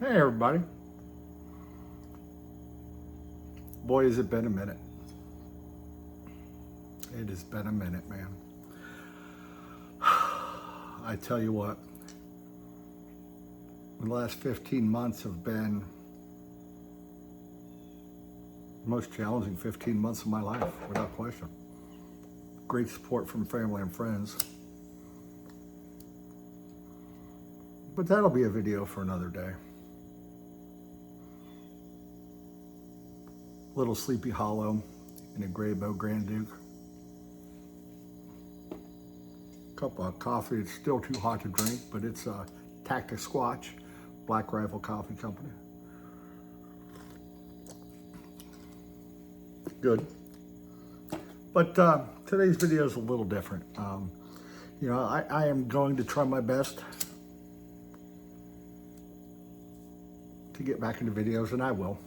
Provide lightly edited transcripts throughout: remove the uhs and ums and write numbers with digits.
Hey everybody. Boy, has it been a minute. It has been a minute, man. I tell you what, the last 15 months have been the most challenging 15 months of my life, without question. Great support from family and friends. But that'll be a video for another day. Little Sleepy Hollow in a Greyboe Grand Duke. Cup of coffee. It's still too hot to drink, but it's a Tactic Squatch, Black Rifle Coffee Company. Good. But today's video is a little different. I am going to try my best to get back into videos, and I will.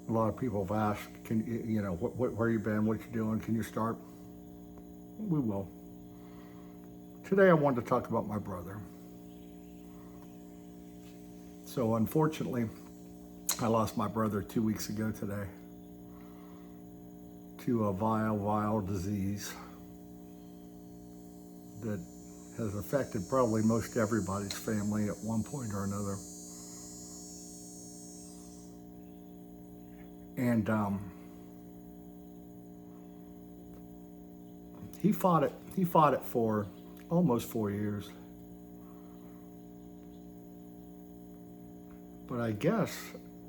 A lot of people have asked, where you been, what you doing, can you start? We will. Today I wanted to talk about my brother. So unfortunately, I lost my brother 2 weeks ago today to a vile disease that has affected probably most everybody's family at one point or another. And he fought it for almost 4 years. But I guess,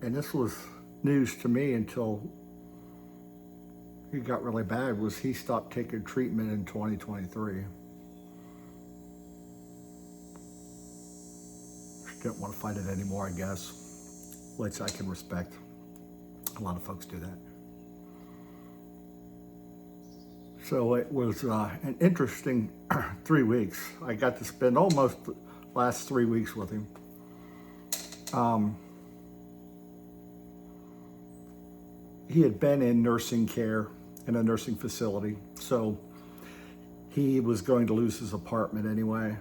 and this was news to me until he got really bad, was he stopped taking treatment in 2023. Just didn't want to fight it anymore, I guess, which I can respect. A lot of folks do that. So it was an interesting 3 weeks. I got to spend almost the last 3 weeks with him. He had been in nursing care in a nursing facility, so he was going to lose his apartment anyway.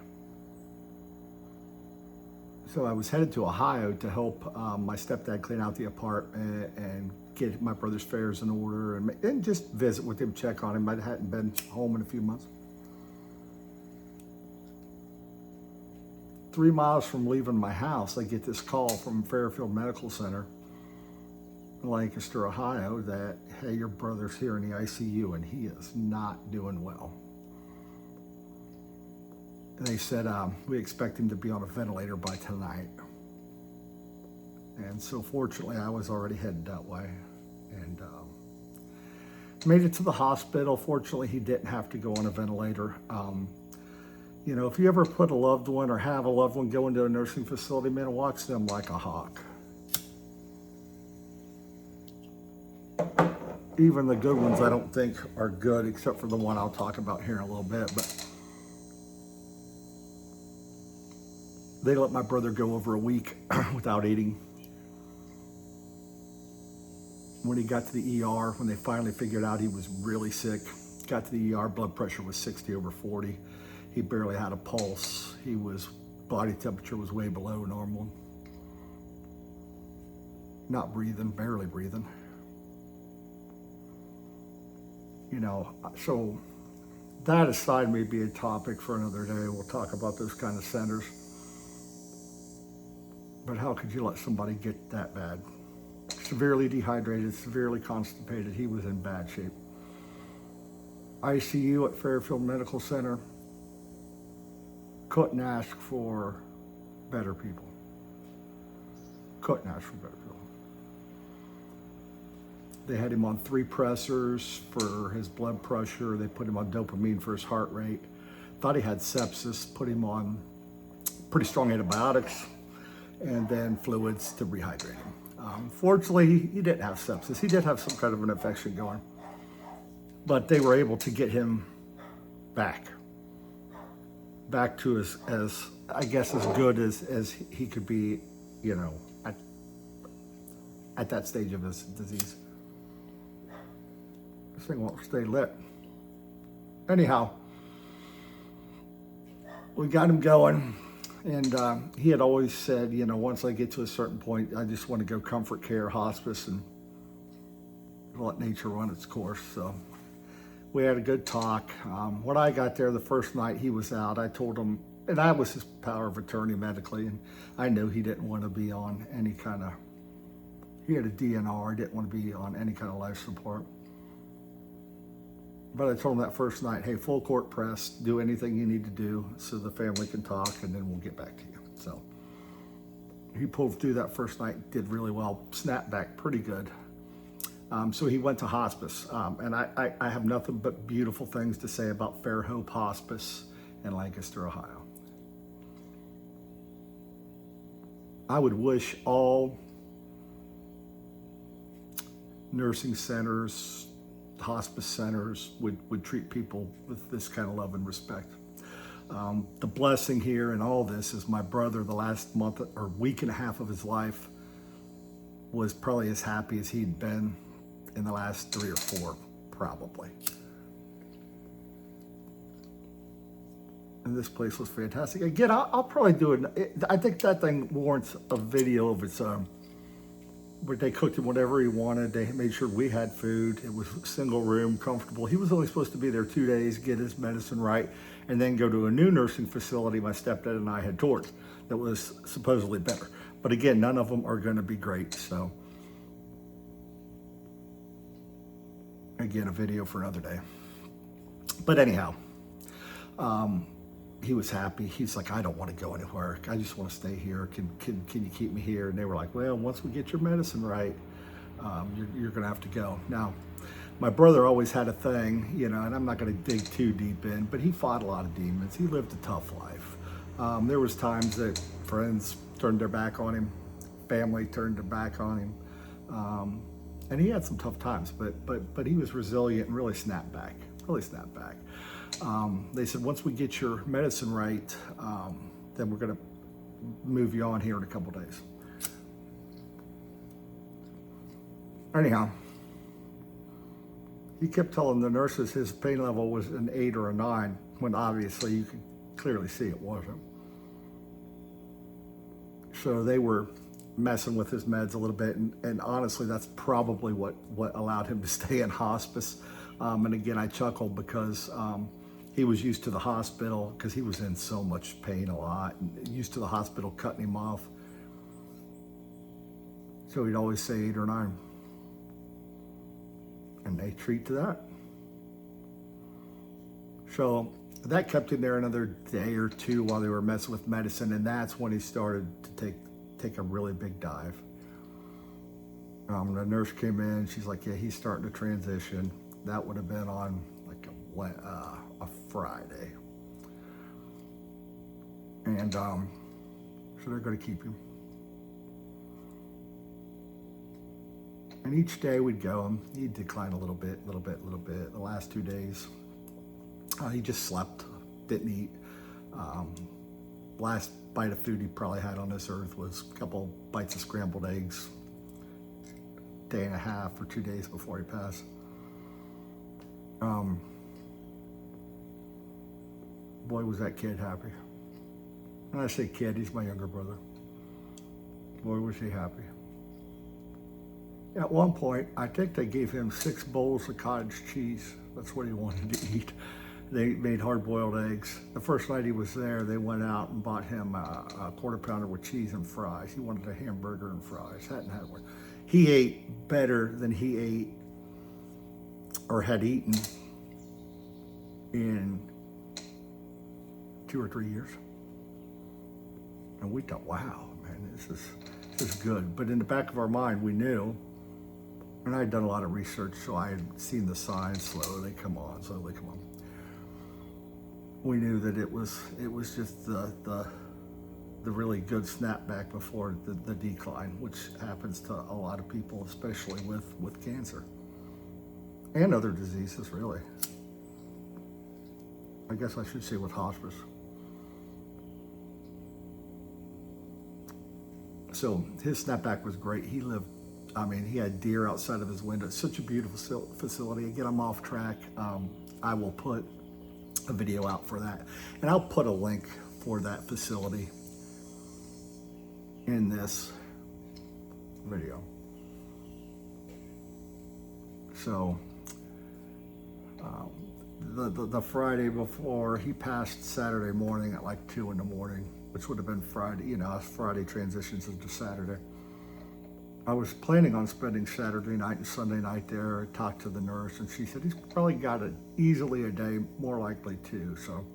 So I was headed to Ohio to help my stepdad clean out the apartment and get my brother's affairs in order and just visit with him, check on him. I hadn't been home in a few months. 3 miles from leaving my house, I get this call from Fairfield Medical Center in Lancaster, Ohio, that, hey, your brother's here in the ICU and he is not doing well. And they said, we expect him to be on a ventilator by tonight. And so fortunately, I was already headed that way. And made it to the hospital. Fortunately, he didn't have to go on a ventilator. If you ever put a loved one or have a loved one go into a nursing facility, man, watch them like a hawk. Even the good ones I don't think are good, except for the one I'll talk about here in a little bit. But they let my brother go over a week without eating. When he got to the ER, when they finally figured out he was really sick, got to the ER, blood pressure was 60/40. He barely had a pulse. Body temperature was way below normal. Not breathing, barely breathing. So that aside may be a topic for another day. We'll talk about those kind of centers. But how could you let somebody get that bad? Severely dehydrated, severely constipated. He was in bad shape. ICU at Fairfield Medical Center. Couldn't ask for better people. Couldn't ask for better people. They had him on 3 pressors for his blood pressure. They put him on dopamine for his heart rate. Thought he had sepsis, put him on pretty strong antibiotics, and then fluids to rehydrate him. Fortunately, he didn't have sepsis. He did have some kind of an infection going, but they were able to get him back to as I guess as good as he could be, at that stage of his disease. This thing won't stay lit. Anyhow, we got him going. And he had always said, you know, once I get to a certain point, I just want to go comfort care, hospice, and let nature run its course. So we had a good talk. When I got there the first night he was out, I told him, and I was his power of attorney medically, and I knew he didn't want to be on any kind of, he had a DNR, didn't want to be on any kind of life support. But I told him that first night, hey, full court press, do anything you need to do so the family can talk, and then we'll get back to you. So he pulled through that first night, did really well, snapped back pretty good. So he went to hospice, and I have nothing but beautiful things to say about Fairhope Hospice in Lancaster, Ohio. I would wish all nursing centers, hospice centers would treat people with this kind of love and respect. The blessing here in all this is my brother, the last month or week and a half of his life, was probably as happy as he'd been in the last 3 or 4, probably. And this place was fantastic. Again, I'll probably do it. I think that thing warrants a video of its own. Where they cooked him whatever he wanted. They made sure we had food. It was a single room, comfortable. He was only supposed to be there 2 days, get his medicine right, and then go to a new nursing facility my stepdad and I had toured that was supposedly better. But again, none of them are going to be great. So again, a video for another day. But anyhow, he was happy. He's like, I don't want to go anywhere. I just want to stay here. Can you keep me here? And they were like, well, once we get your medicine right, you're going to have to go. Now, my brother always had a thing, you know, and I'm not going to dig too deep in, but he fought a lot of demons. He lived a tough life. There was times that friends turned their back on him, family turned their back on him, and he had some tough times. But he was resilient and really snapped back. They said, once we get your medicine right, then we're going to move you on here in a couple days. Anyhow, he kept telling the nurses his pain level was an 8 or a 9, when obviously you could clearly see it wasn't. So they were messing with his meds a little bit, and honestly, that's probably what allowed him to stay in hospice. And again, I chuckled because he was used to the hospital, because he was in so much pain a lot, and used to the hospital cutting him off. So he'd always say 8 or 9. And they treat to that. So that kept him there another day or 2 while they were messing with medicine, and that's when he started to take a really big dive. The nurse came in, she's like, yeah, he's starting to transition. That would have been on like a Friday. And so they're going to keep him. And each day we'd go, and he'd decline a little bit. The last 2 days, he just slept, didn't eat. Last bite of food he probably had on this earth was a couple bites of scrambled eggs, day and a half or 2 days before he passed. Boy, was that kid happy. When I say kid, he's my younger brother. Boy, was he happy. At one point, I think they gave him 6 bowls of cottage cheese. That's what he wanted to eat. They made hard-boiled eggs. The first night he was there, they went out and bought him a quarter pounder with cheese and fries. He wanted a hamburger and fries. Hadn't had one. He ate better than he ate or had eaten in 2 or 3 years. And we thought, wow, man, this is good. But in the back of our mind, we knew, and I had done a lot of research, so I had seen the signs slowly come on. We knew that it was just the really good snapback before the decline, which happens to a lot of people, especially with cancer and other diseases, really. I guess I should say with hospice. So his snapback was great. He lived, I mean, he had deer outside of his window. It's such a beautiful facility. Again, I'm off track. I will put a video out for that. And I'll put a link for that facility in this video. So the Friday before, he passed Saturday morning at like 2 in the morning, which would have been Friday, you know, Friday transitions into Saturday. I was planning on spending Saturday night and Sunday night there. I talked to the nurse, and she said he's probably got it easily a day, more likely 2. So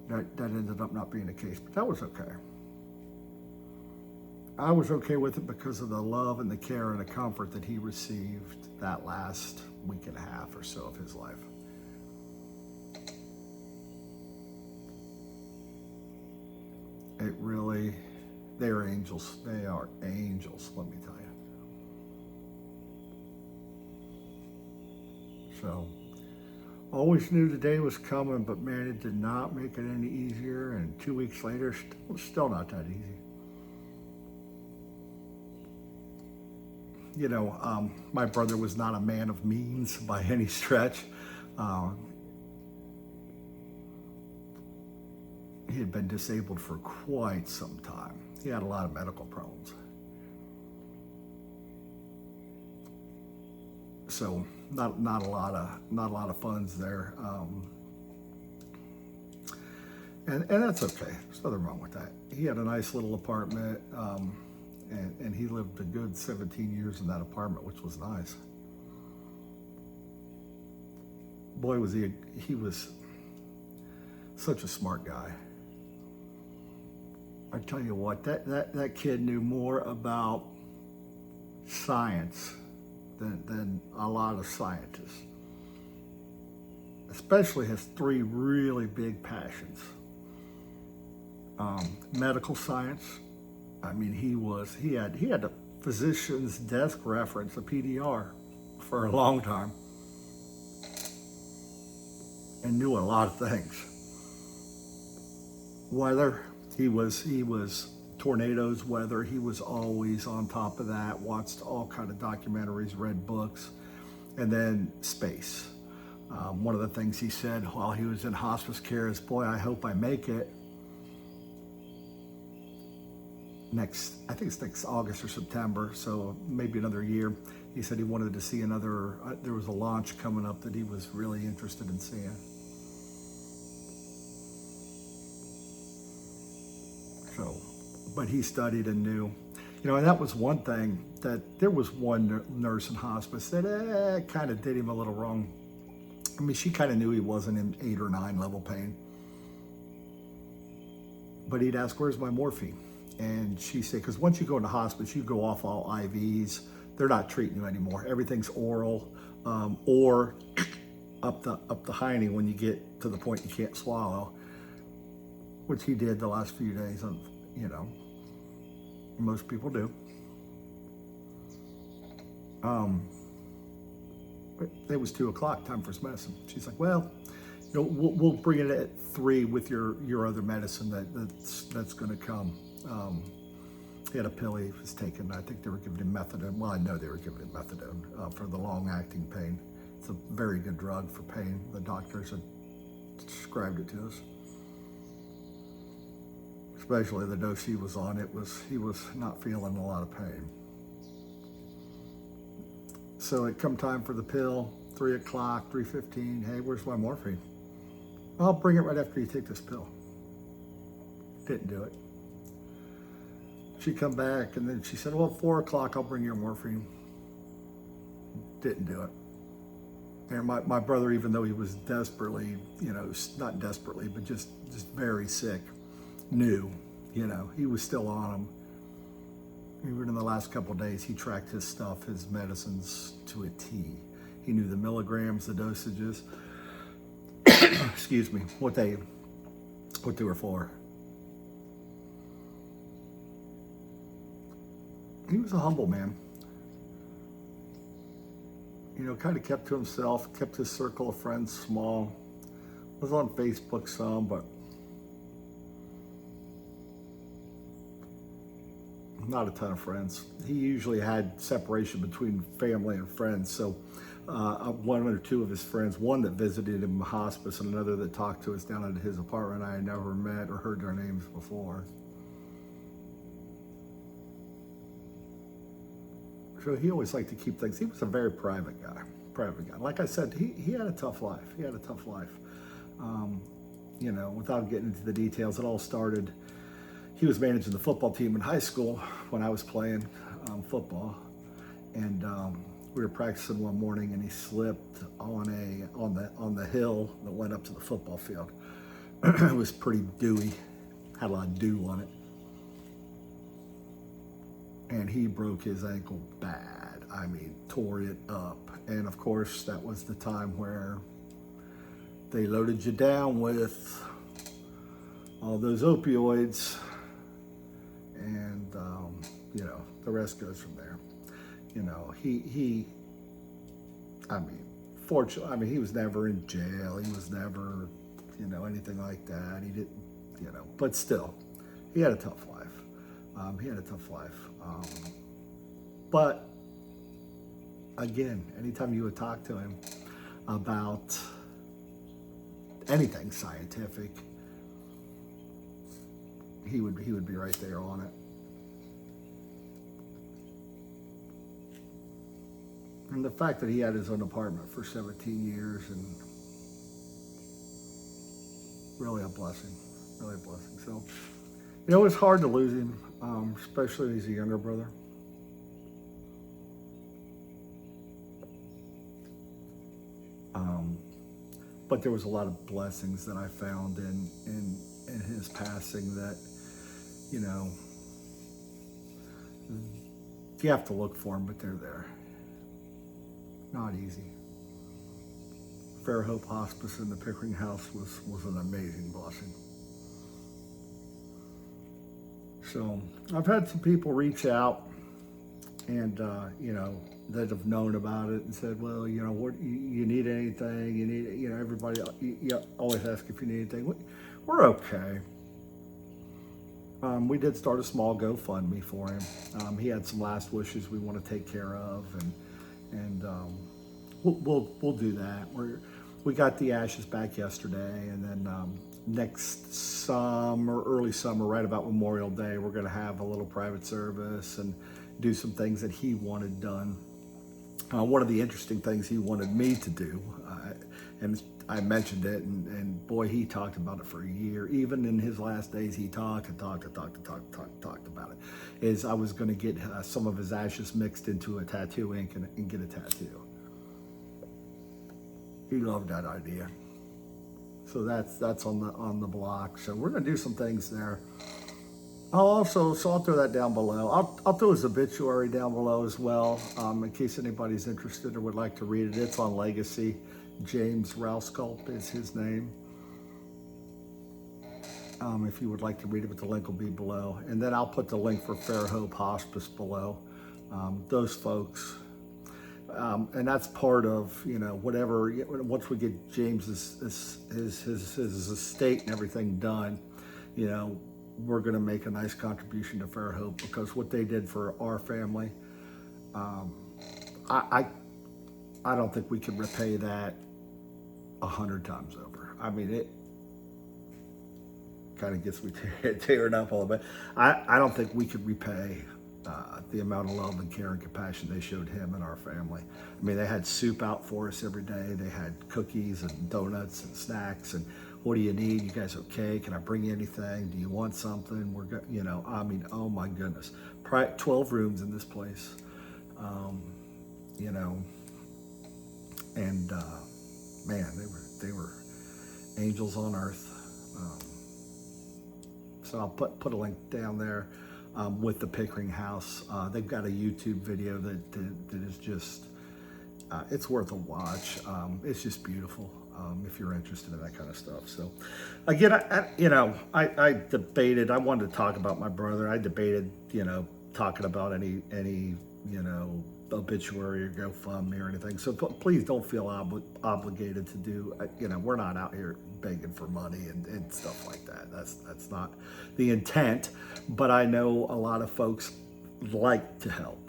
that ended up not being the case, but that was okay. I was okay with it because of the love and the care and the comfort that he received that last week and a half or so of his life. It really, they are angels. They are angels, let me tell you. So, always knew the day was coming, but man, it did not make it any easier. And 2 weeks later, still not that easy. You know, my brother was not a man of means by any stretch. He had been disabled for quite some time. He had a lot of medical problems. So not a lot of funds there. And that's okay. There's nothing wrong with that. He had a nice little apartment, and he lived a good 17 years in that apartment, which was nice. Boy, was he was such a smart guy. I tell you what, that kid knew more about science than a lot of scientists. Especially his 3 really big passions. Medical science. I mean, he had a physician's desk reference, a PDR, for a long time, and knew a lot of things. Weather. He was tornadoes, weather. He was always on top of that. Watched all kind of documentaries, read books, and then space. One of the things he said while he was in hospice care is, "Boy, I hope I make it." I think it's next August or September, so maybe another year. He said he wanted to see another. There was a launch coming up that he was really interested in seeing. So, but he studied and knew, you know, and that was one thing, that there was one nurse in hospice that kind of did him a little wrong. I mean, she kind of knew he wasn't in 8 or 9 level pain, but he'd ask, "Where's my morphine?" And she said, because once you go into hospice, you go off all IVs. They're not treating you anymore. Everything's oral, or up the hiney when you get to the point you can't swallow, which he did the last few days. You know, most people do. But it was 2 o'clock, time for his medicine. She's like, "Well, you know, we'll bring it at 3 with your other medicine that's going to come." He had a pill he was taking. I think they were giving him methadone. Well, I know they were giving him methadone for the long-acting pain. It's a very good drug for pain. The doctors had described it to us. Especially the dose he was on, he was not feeling a lot of pain. So it come time for the pill, 3 o'clock, 3:15. "Hey, where's my morphine?" "I'll bring it right after you take this pill." Didn't do it. She come back, and then she said, "Well, 4 o'clock, I'll bring your morphine." Didn't do it. And my brother, even though he was desperately, you know, not desperately, but just very sick, knew, you know, he was still on them. Even in the last couple of days, he tracked his stuff, his medicines to a T. He knew the milligrams, the dosages, excuse me, what they were for. He was a humble man. You know, kind of kept to himself, kept his circle of friends small. Was on Facebook some, but not a ton of friends. He usually had separation between family and friends. So 1 or 2 of his friends, one that visited him in hospice and another that talked to us down at his apartment, I had never met or heard their names before. So he always liked to keep things. He was a very private guy. Like I said, he had a tough life. You know, without getting into the details, it all started. He was managing the football team in high school when I was playing football, and we were practicing one morning, and he slipped on the hill that led up to the football field. It was pretty dewy, had a lot of dew on it, and he broke his ankle bad. I mean, tore it up. And of course, that was the time where they loaded you down with all those opioids, and you know, the rest goes from there. You know, I mean, fortunately, I mean, he was never in jail. He was never, you know, anything like that. He didn't, you know, but still, he had a tough life. But again, anytime you would talk to him about anything scientific, he would be right there on it. And the fact that he had his own apartment for 17 years, and really a blessing. So, you know, it's hard to lose him, especially as he's a younger brother. But there was a lot of blessings that I found in his passing that, you know, you have to look for them, but they're there. Not easy. Fair Hope Hospice in the Pickering House was an amazing blessing. So I've had some people reach out, and you know, that have known about it and said, well, you know, what you need anything? You need, you know, everybody. You always ask if you need anything. We're okay. We did start a small GoFundMe for him. He had some last wishes we want to take care of, and we'll do that. We got the ashes back yesterday, and then next summer, early summer, right about Memorial Day, we're going to have a little private service and do some things that he wanted done. One of the interesting things he wanted me to do, and I mentioned it, and boy, he talked about it for a year. Even in his last days, he talked about it, is I was going to get some of his ashes mixed into a tattoo ink and get a tattoo. He loved that idea. So that's on the block. So we're going to do some things there. I'll throw that down below. I'll throw his obituary down below as well, in case anybody's interested or would like to read it. It's on Legacy. James Rauskulp is his name. If you would like to read it, but the link will be below. And then I'll put the link for Fair Hope Hospice below. Those folks, and that's part of, you know, whatever, once we get James's his estate and everything done, you know, we're going to make a nice contribution to Fair Hope, because what they did for our family, I don't think we can repay that 100 times over. I mean, it kind of gets me tearing up a little bit. I don't think we could repay the amount of love and care and compassion they showed him and our family. I mean, they had soup out for us every day. They had cookies and donuts and snacks, and what do you need? You guys okay? Can I bring you anything? Do you want something? We're good. You know, I mean, oh my goodness. 12 rooms in this place, you know, and man, they were angels on earth. So I'll put a link down there with the Pickering House. They've got a YouTube video that is just, it's worth a watch. It's just beautiful. If you're interested in that kind of stuff. So again, I debated, I wanted to talk about my brother. I debated, you know, talking about any, you know, obituary or GoFundMe or anything. So please don't feel obligated to do, you know, we're not out here begging for money and stuff like that. That's not the intent, but I know a lot of folks like to help.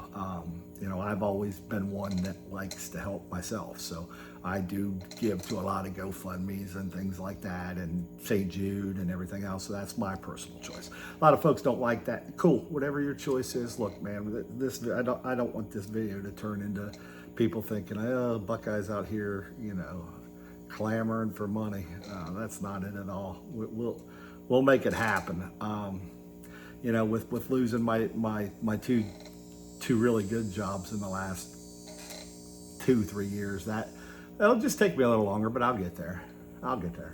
You know, I've always been one that likes to help myself. So I do give to a lot of GoFundMe's and things like that, and St. Jude and everything else. So that's my personal choice. A lot of folks don't like that. Cool, whatever your choice is. Look, man, I don't want this video to turn into people thinking, oh, Buckeyes out here, you know, clamoring for money. That's not it at all. We'll make it happen. You know, with losing my two really good jobs in the last 2-3 years, that'll just take me a little longer, but I'll get there. I'll get there.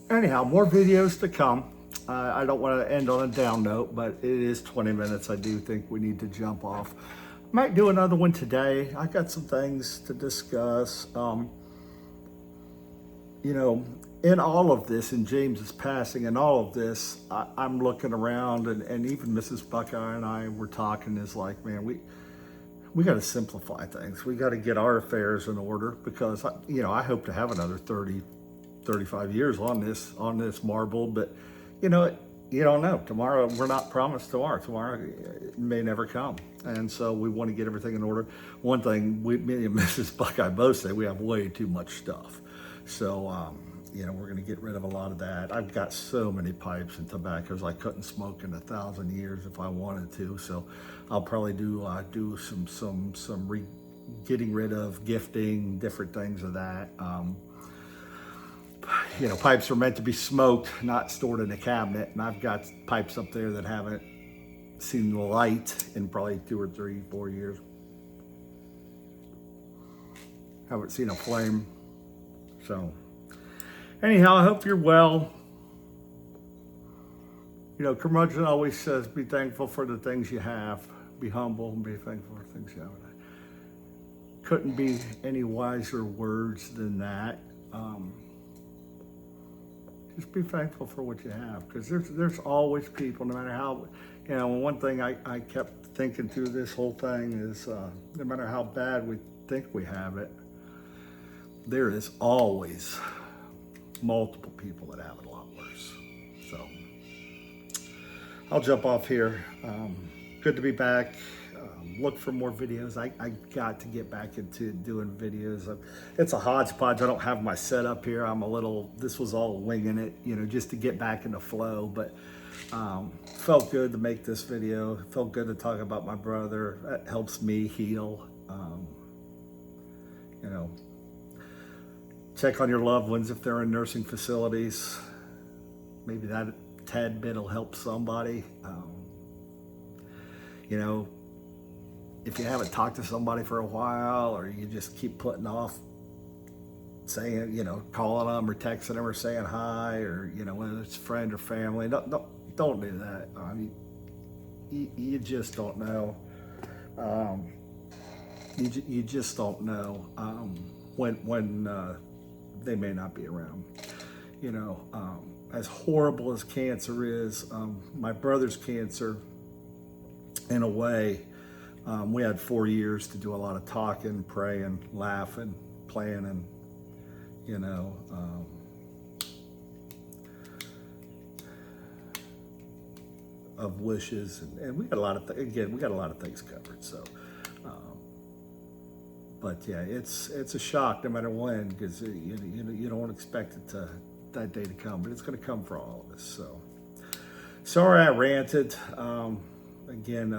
Anyhow, more videos to come. I don't want to end on a down note, but it is 20 minutes. I do think we need to jump off. Might do another one today. I got some things to discuss. You know, in all of this, in James's passing, and all of this, I'm looking around, and even Mrs. Buckeye and I were talking, is like, man, we got to simplify things. We got to get our affairs in order, because, you know, I hope to have another 30, 35 years on this marble, but you know, you don't know. Tomorrow, we're not promised tomorrow. Tomorrow may never come. And so we want to get everything in order. One thing, me and Mrs. Buckeye both say, we have way too much stuff. So, you know, we're going to get rid of a lot of that. I've got so many pipes and tobaccos I couldn't smoke in 1,000 years if I wanted to. So I'll probably do some getting rid of, gifting, different things of that. You know, pipes are meant to be smoked, not stored in a cabinet. And I've got pipes up there that haven't seen the light in probably 2 or 3, 4 years. Haven't seen a flame. So anyhow, I hope you're well. You know, Curmudgeon always says, be thankful for the things you have. Be humble and be thankful for things you have. Couldn't be any wiser words than that. Just be thankful for what you have, because there's always people, no matter how, you know, one thing I kept thinking through this whole thing is, no matter how bad we think we have it, there is always multiple people that have it a lot worse. So I'll jump off here. Good to be back. Look for more videos. I got to get back into doing videos. It's a hodgepodge. I don't have my setup here. This was all winging it, you know, just to get back into flow. But felt good to make this video. Felt good to talk about my brother. That helps me heal. You know, check on your loved ones if they're in nursing facilities. Maybe that tad bit will help somebody. You know, if you haven't talked to somebody for a while, or you just keep putting off saying, you know, calling them or texting them or saying hi, or, you know, whether it's friend or family, don't do that. I mean, you just don't know. You just don't know when they may not be around. You know, as horrible as cancer is, my brother's cancer, in a way, we had 4 years to do a lot of talking, praying, laughing, planning, you know. Of wishes, and we got a lot of we got a lot of things covered. So, but yeah, it's a shock no matter when, because you don't expect that day to come, but it's going to come for all of us. So, sorry I ranted. Again,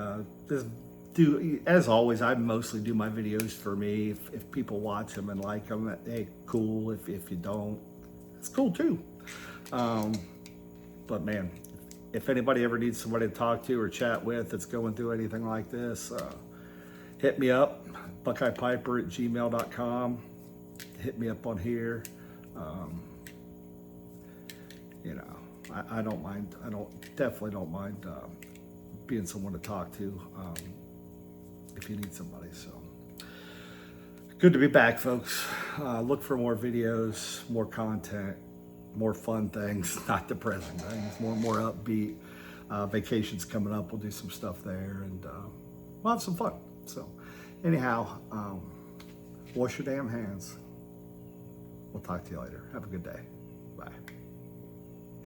as always, I mostly do my videos for me. If people watch them and like them, hey, cool. If you don't, it's cool too. But man, if anybody ever needs somebody to talk to or chat with that's going through anything like this, hit me up, buckeyepiper@gmail.com. Hit me up on here. You know, I don't mind. Definitely don't mind being someone to talk to. If you need somebody. So good to be back, folks. Look for more videos, more content, more fun things, not depressing things, more upbeat. Vacations coming up, we'll do some stuff there, and we'll have some fun. So anyhow, wash your damn hands. We'll talk to you later. Have a good day.